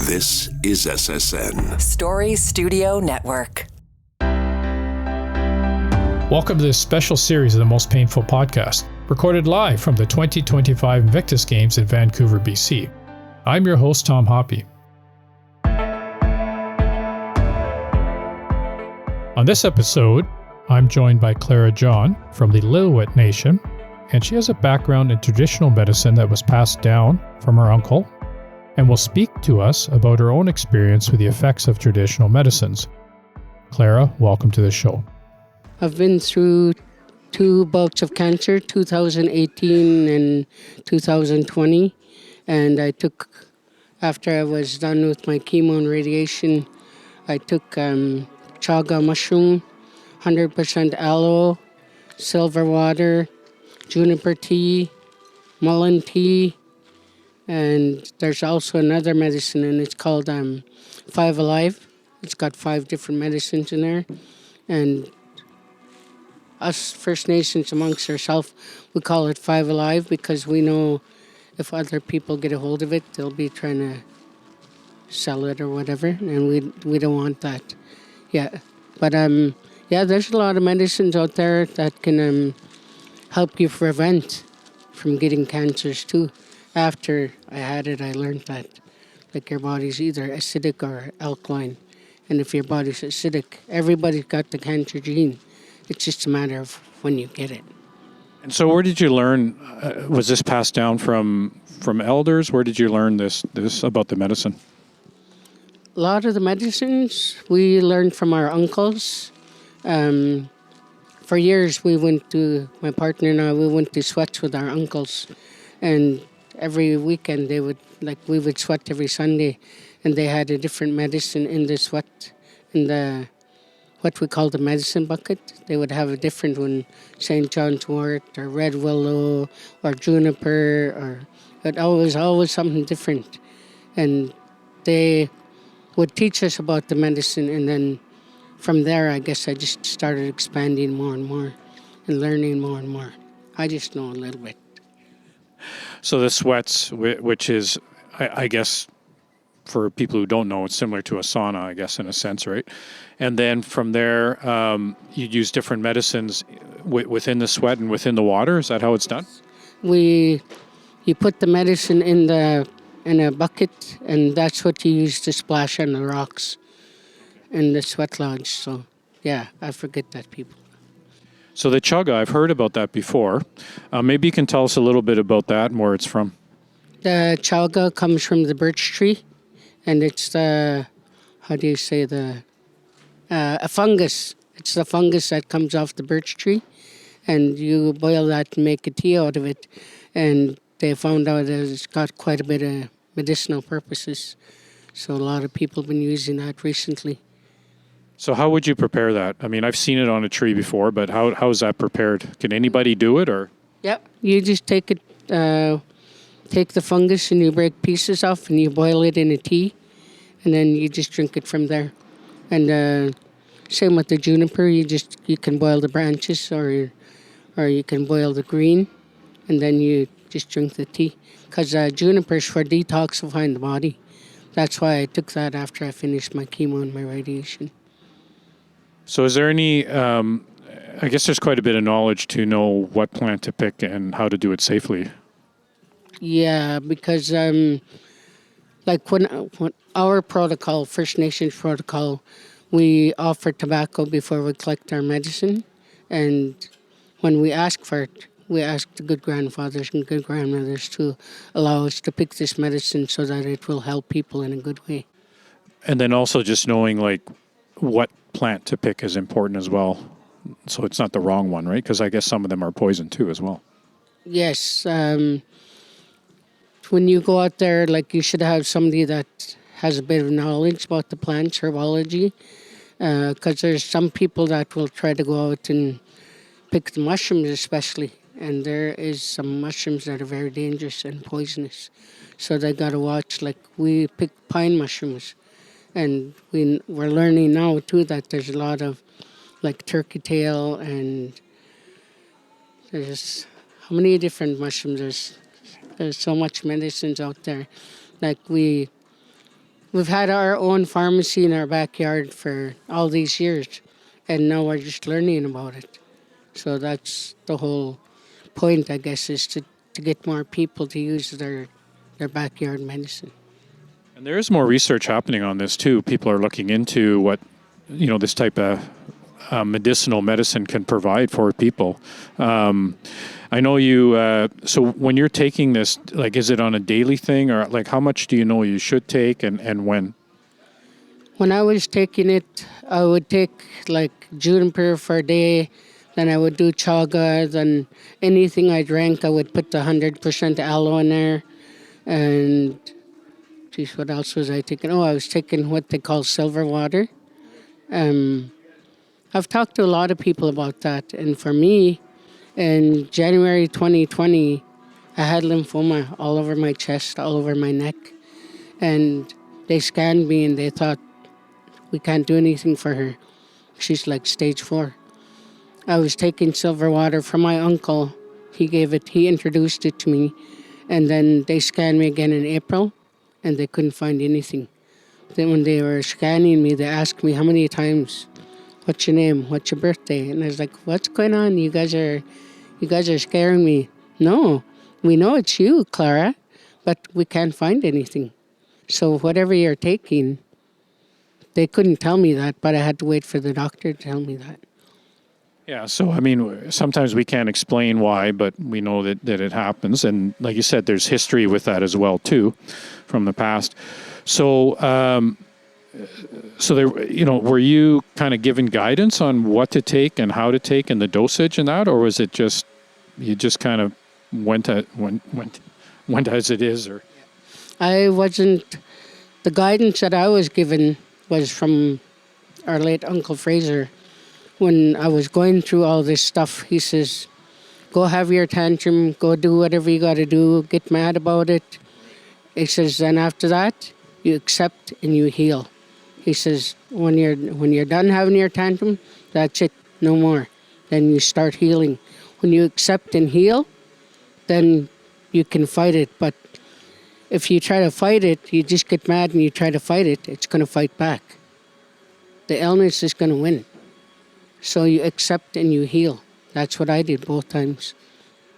This is SSN. Story Studio Network. Welcome to this special series of the Most Painful Podcast, recorded live from the 2025 Invictus Games in Vancouver, BC. I'm your host, Tom Hoppy. On this episode, I'm joined by Clara John from the Liìote Nation, and she has a background in traditional medicine that was passed down from her uncle, and will speak to us about her own experience with the effects of traditional medicines. Clara, welcome to the show. I've been through two bouts of cancer, 2018 and 2020, and after I was done with my chemo and radiation, I took chaga mushroom, 100% aloe, silver water, juniper tea, mullein tea, and there's also another medicine, and it's called 5 Alive. It's got 5 different medicines in there, and us First Nations amongst ourselves, we call it 5 Alive because we know if other people get a hold of it, they'll be trying to sell it or whatever, and we don't want that. Yeah, but there's a lot of medicines out there that can help you prevent from getting cancers too. After I had it, I learned that your body's either acidic or alkaline, and if your body's acidic, everybody's got the cancer gene. It's just a matter of when you get it. And so where did you learn, was this passed down from elders? Where did you learn this about the medicine? A lot of the medicines we learned from our uncles. For years, my partner and I, we went to sweats with our uncles. And every weekend, we would sweat every Sunday. And they had a different medicine in the sweat, in what we call the medicine bucket. They would have a different one, St. John's wort or red willow or juniper, or it always something different. And they would teach us about the medicine, and then from there, I guess I just started expanding more and more and learning more and more. I just know a little bit. So the sweats, which is, I guess, for people who don't know, it's similar to a sauna, I guess, in a sense, right? And then from there, you'd use different medicines within the sweat and within the water. Is that how it's done? You put the medicine in a bucket, and that's what you use to splash on the rocks in the sweat lodge. So, yeah, I forget that, people. So the chaga, I've heard about that before. Maybe you can tell us a little bit about that and where it's from. The chaga comes from the birch tree, and it's a fungus. It's the fungus that comes off the birch tree, and you boil that and make a tea out of it, and they found out that it's got quite a bit of medicinal purposes. So a lot of people have been using that recently. So how would you prepare that? I mean, I've seen it on a tree before, but how is that prepared? Can anybody do it, or? Yep. You just take the fungus and you break pieces off and you boil it in a tea, and then you just drink it from there. And same with the juniper, you can boil the branches or you can boil the green, and then you just drink the tea. Because juniper's for detoxifying the body. That's why I took that after I finished my chemo and my radiation. So is there any, I guess there's quite a bit of knowledge to know what plant to pick and how to do it safely. Yeah, because when our protocol, First Nations protocol, we offer tobacco before we collect our medicine. And when we ask for it, we ask the good grandfathers and good grandmothers to allow us to pick this medicine so that it will help people in a good way. And then also just knowing what plant to pick is important as well. So it's not the wrong one, right? Because I guess some of them are poison too as well. Yes. When you go out there, you should have somebody that has a bit of knowledge about the plants, herbology. Because there's some people that will try to go out and pick the mushrooms especially. And there is some mushrooms that are very dangerous and poisonous. So they got to watch, we pick pine mushrooms. And we're learning now, too, that there's a lot of, turkey tail, and there's how many different mushrooms. There's so much medicines out there. we've had our own pharmacy in our backyard for all these years, and now we're just learning about it. So that's the whole point, I guess, is to get more people to use their backyard medicine. And there is more research happening on this too. People are looking into what this type of medicinal medicine can provide for people. I know you. So when you're taking this, like, is it on a daily thing, or like how much do you know you should take, and when? When I was taking it, I would take like juniper for a day, then I would do chaga, then anything I drank, I would put the 100% aloe in there. And, geez, what else was I taking? Oh, I was taking what they call silver water. I've talked to a lot of people about that. And for me, in January 2020, I had lymphoma all over my chest, all over my neck. And they scanned me and they thought, we can't do anything for her. She's like stage 4. I was taking silver water from my uncle. He introduced it to me. And then they scanned me again in April and they couldn't find anything. Then when they were scanning me, they asked me how many times, what's your name, what's your birthday? And I was like, what's going on? You guys are scaring me. No, we know it's you, Clara, but we can't find anything. So whatever you're taking, they couldn't tell me that, but I had to wait for the doctor to tell me that. Yeah, so I mean, sometimes we can't explain why, but we know that it happens. And like you said, there's history with that as well, too, from the past. So, there, were you kind of given guidance on what to take and how to take and the dosage and that, or was it just, you just kind of went as it is? Or I wasn't, the guidance that I was given was from our late Uncle Fraser. When I was going through all this stuff, he says, go have your tantrum, go do whatever you got to do, get mad about it. He says, and after that, you accept and you heal. He says, when you're done having your tantrum, that's it, no more. Then you start healing. When you accept and heal, then you can fight it. But if you try to fight it, you just get mad and you try to fight it, it's going to fight back. The illness is going to win. So you accept and you heal. That's what I did both times.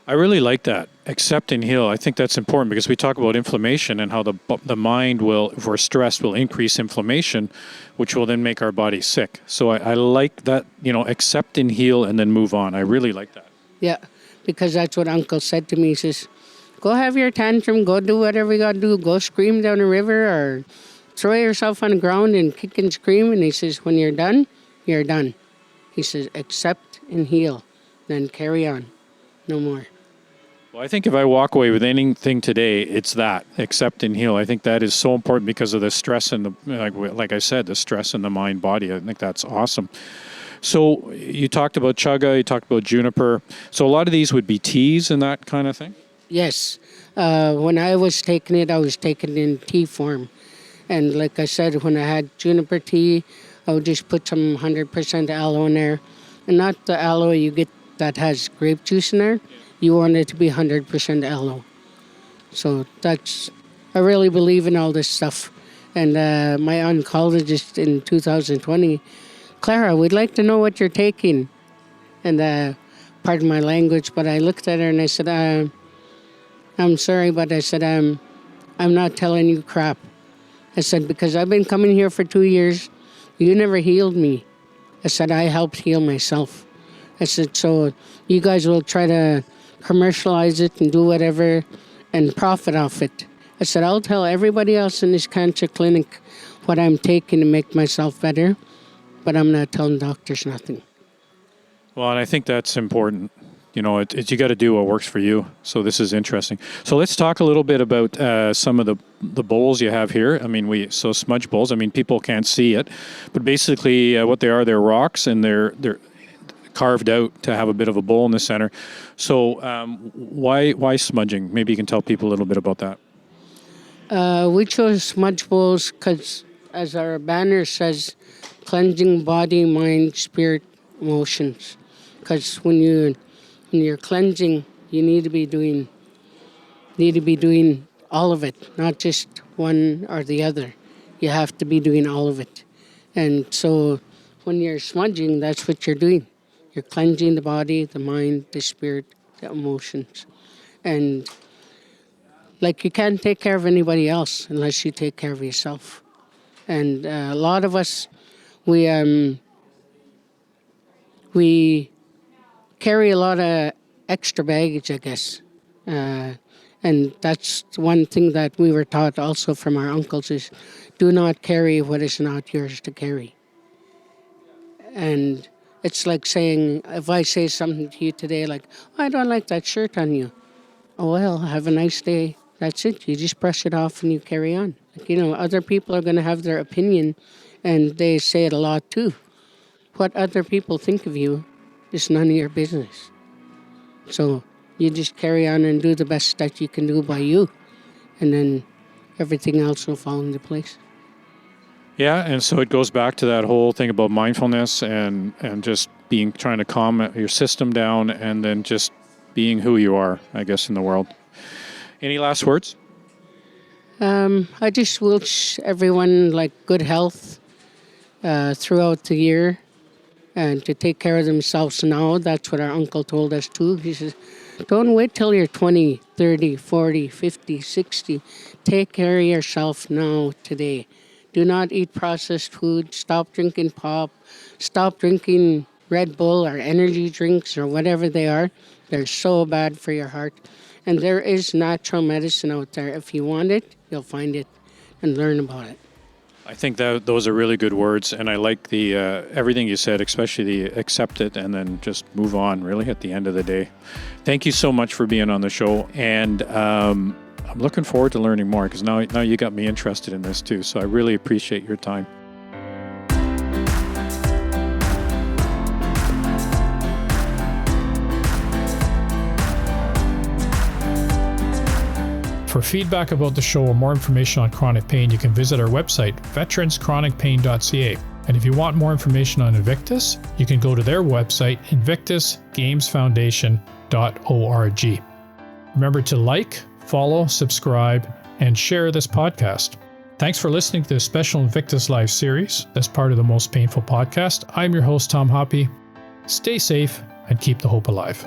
I really like that. Accept and heal. I think that's important because we talk about inflammation and how the mind will, if we're stressed, will increase inflammation, which will then make our body sick. So I like that, accept and heal and then move on. I really like that. Yeah, because that's what Uncle said to me. He says, go have your tantrum, go do whatever you got to do, go scream down a river or throw yourself on the ground and kick and scream. And he says, when you're done, you're done. He says, accept and heal, then carry on, no more. Well, I think if I walk away with anything today, it's that, accept and heal. I think that is so important because of the stress and like I said, the stress in the mind body. I think that's awesome. So you talked about chaga, you talked about juniper. So a lot of these would be teas and that kind of thing? Yes. When I was taking it, I was taking it in tea form. And like I said, when I had juniper tea, I would just put some 100% aloe in there. And not the aloe you get that has grape juice in there. You want it to be 100% aloe. So I really believe in all this stuff. And my oncologist in 2020, Clara, we'd like to know what you're taking. And pardon my language, but I looked at her and I said, I'm sorry, but I said, I'm not telling you crap. I said, because I've been coming here for 2 years. You never healed me. I said, I helped heal myself. I said, so you guys will try to commercialize it and do whatever and profit off it. I said, I'll tell everybody else in this cancer clinic what I'm taking to make myself better, but I'm not telling doctors nothing. Well, and I think that's important. You got to do what works for you. So this is interesting. So let's talk a little bit about some of the bowls you have here. I mean, smudge bowls. I mean, people can't see it, but basically what they are, they're rocks and they're carved out to have a bit of a bowl in the center. So why smudging? Maybe you can tell people a little bit about that. We chose smudge bowls because, as our banner says, cleansing body, mind, spirit, emotions. Because when you're cleansing, you need to be doing all of it, not just one or the other. you have to be doing all of it. And so when you're smudging, that's what you're doing. You're cleansing the body, the mind, the spirit, the emotions. And like, you can't take care of anybody else unless you take care of yourself. And a lot of us, we carry a lot of extra baggage, I guess. And that's one thing that we were taught also from our uncles is, do not carry what is not yours to carry. And it's like saying, if I say something to you today like, oh, I don't like that shirt on you. Oh, well, have a nice day. That's it. You just brush it off and you carry on. Like, other people are going to have their opinion, and they say it a lot too. What other people think of you is none of your business. So you just carry on and do the best that you can do by you, and then everything else will fall into place. Yeah, and so it goes back to that whole thing about mindfulness and just trying to calm your system down, and then just being who you are, I guess, in the world. Any last words? I just wish everyone good health throughout the year, and to take care of themselves now. That's what our uncle told us too. He says, don't wait till you're 20, 30, 40, 50, 60. Take care of yourself now, today. Do not eat processed food. Stop drinking pop. Stop drinking Red Bull or energy drinks or whatever they are. They're so bad for your heart. And there is natural medicine out there. If you want it, you'll find it and learn about it. I think that those are really good words, and I like the everything you said, especially the accept it and then just move on, really, at the end of the day. Thank you so much for being on the show, and I'm looking forward to learning more, because now you got me interested in this too, so I really appreciate your time. For feedback about the show or more information on chronic pain, you can visit our website, veteranschronicpain.ca. And if you want more information on Invictus, you can go to their website, invictusgamesfoundation.org. Remember to like, follow, subscribe, and share this podcast. Thanks for listening to this special Invictus Live series that's part of the Most Painful Podcast. I'm your host, Tom Hoppy. Stay safe and keep the hope alive.